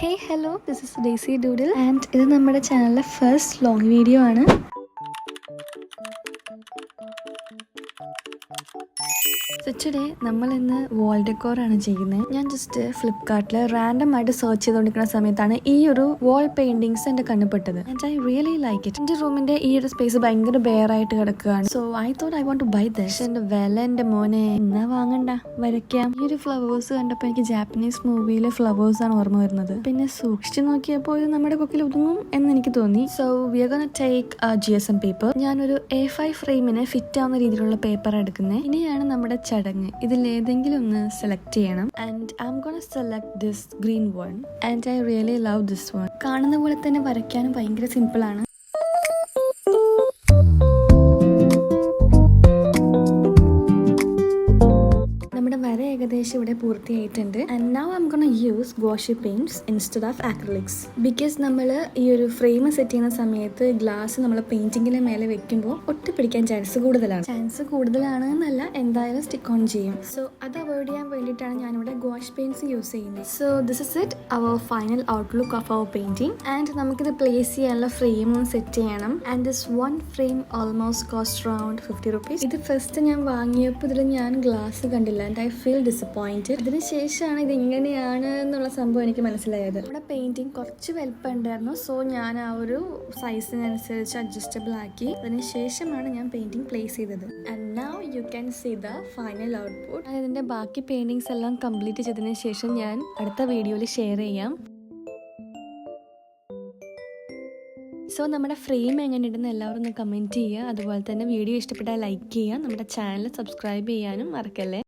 Hey, hello, this is Daisy Doodle and ഇത് നമ്മുടെ ചാനലിലെ ഫസ്റ്റ് ലോങ് വീഡിയോ ആണ്. So today നമ്മൾ ഇന്ന് വാൾ ഡെക്കോറാണ് ചെയ്യുന്നത്. ഞാൻ ജസ്റ്റ് ഫ്ലിപ്കാർട്ടിൽ റാൻഡം ആയിട്ട് സെർച്ച് ചെയ്തുകൊണ്ടിരിക്കുന്ന സമയത്താണ് ഈ ഒരു വാൾ പെയിന്റിങ്സ് എൻ്റെ കണ്ണുപെട്ടത്. And I really like it. എൻ്റെ റൂമിന്റെ ഈ ഒരു സ്പേസ് ഭയങ്കര ബെയർ ആയിട്ട് കിടക്കുകയാണ്. So I thought I want to buy this. എൻ്റെ വില എൻ്റെ മോനെ എന്നാ വാങ്ങണ്ട, വരയ്ക്കാം. ഈ ഒരു ഫ്ലവേഴ്സ് കണ്ടപ്പോൾ എനിക്ക് ജാപ്പനീസ് മൂവിയിലെ ഫ്ലവേഴ്സ് ആണ് ഓർമ്മ വരുന്നത്. പിന്നെ സൂക്ഷിച്ചു നോക്കിയപ്പോൾ ഇത് നമ്മുടെ കൊക്കിൽ ഒതുങ്ങും എന്ന് എനിക്ക് തോന്നി. So we are gonna take GSM paper. ഞാനൊരു A5 ഫ്രെയിമിന് ഫിറ്റ് ആവുന്ന രീതിയിലുള്ള പേപ്പർ എടുക്കുന്നത്. ഇനിയാണ് നമ്മുടെ ചടങ്ങ്. ഇതിലേതെങ്കിലും ഒന്ന് സെലക്ട് ചെയ്യണം. And I am gonna select this green one. And I really love this one. കാണുന്ന പോലെ തന്നെ വരയ്ക്കാനും ഭയങ്കര സിമ്പിൾ ആണ്. വര ഏകദേശം ഇവിടെ പൂർത്തിയായിട്ടുണ്ട്. And now I am gonna use washi paints instead of acrylics. Because നമ്മൾ ഈ ഒരു ഫ്രെയിം സെറ്റ് ചെയ്യുന്ന സമയത്ത് ഗ്ലാസ് നമ്മൾ പെയിന്റിങ്ങിന് മേലെ വെക്കുമ്പോൾ ഒട്ടിപ്പിടിക്കാൻ ചാൻസ് കൂടുതലാണ് എന്നല്ല, എന്തായാലും സ്റ്റിക്ക് ഓൺ ചെയ്യും. സോ അത് അവോയ്ഡ് ചെയ്യാൻ വേണ്ടിയിട്ടാണ് ഞാനിവിടെ വാഷ് പെയിന്റ്സ് യൂസ് ചെയ്യുന്നത്. So this is it, our final outlook of our painting. And നമുക്കിത് പ്ലേസ് ചെയ്യാനുള്ള ഫ്രെയിമും സെറ്റ് ചെയ്യണം. And this one frame almost cost around 50 rupees. ഇത് ഫസ്റ്റ് ഞാൻ വാങ്ങിയപ്പോൾ ഇതിൽ ഞാൻ ഗ്ലാസ് കണ്ടില്ല. And I feel disappointed. അതിനുശേഷമാണ് ഇത് ഇങ്ങനെയാണ് എന്നുള്ള സംഭവം എനിക്ക് മനസ്സിലായത്. നമ്മുടെ പെയിന്റിങ് കുറച്ച് വലിപ്പം ഉണ്ടായിരുന്നു. സോ ഞാൻ ആ ഒരു സൈസിനനുസരിച്ച് അഡ്ജസ്റ്റബിൾ ആക്കി. അതിനുശേഷമാണ് ഞാൻ പെയിന്റിങ് പ്ലേസ് ചെയ്തത്. And now you can see the final output. ഇതിന്റെ ബാക്കി പെയിന്റിങ്സ് എല്ലാം കംപ്ലീറ്റ് ചെയ്തതിന് ശേഷം ഞാൻ അടുത്ത വീഡിയോയിൽ ഷെയർ ചെയ്യാം. സോ നമ്മുടെ ഫ്രെയിം എങ്ങനെയുണ്ടെന്ന് എല്ലാവരും ഒന്ന് കമൻറ്റ് ചെയ്യുക. അതുപോലെ തന്നെ വീഡിയോ ഇഷ്ടപ്പെട്ടാൽ ലൈക്ക് ചെയ്യുക. നമ്മുടെ ചാനൽ സബ്സ്ക്രൈബ് ചെയ്യാനും മറക്കല്ലേ.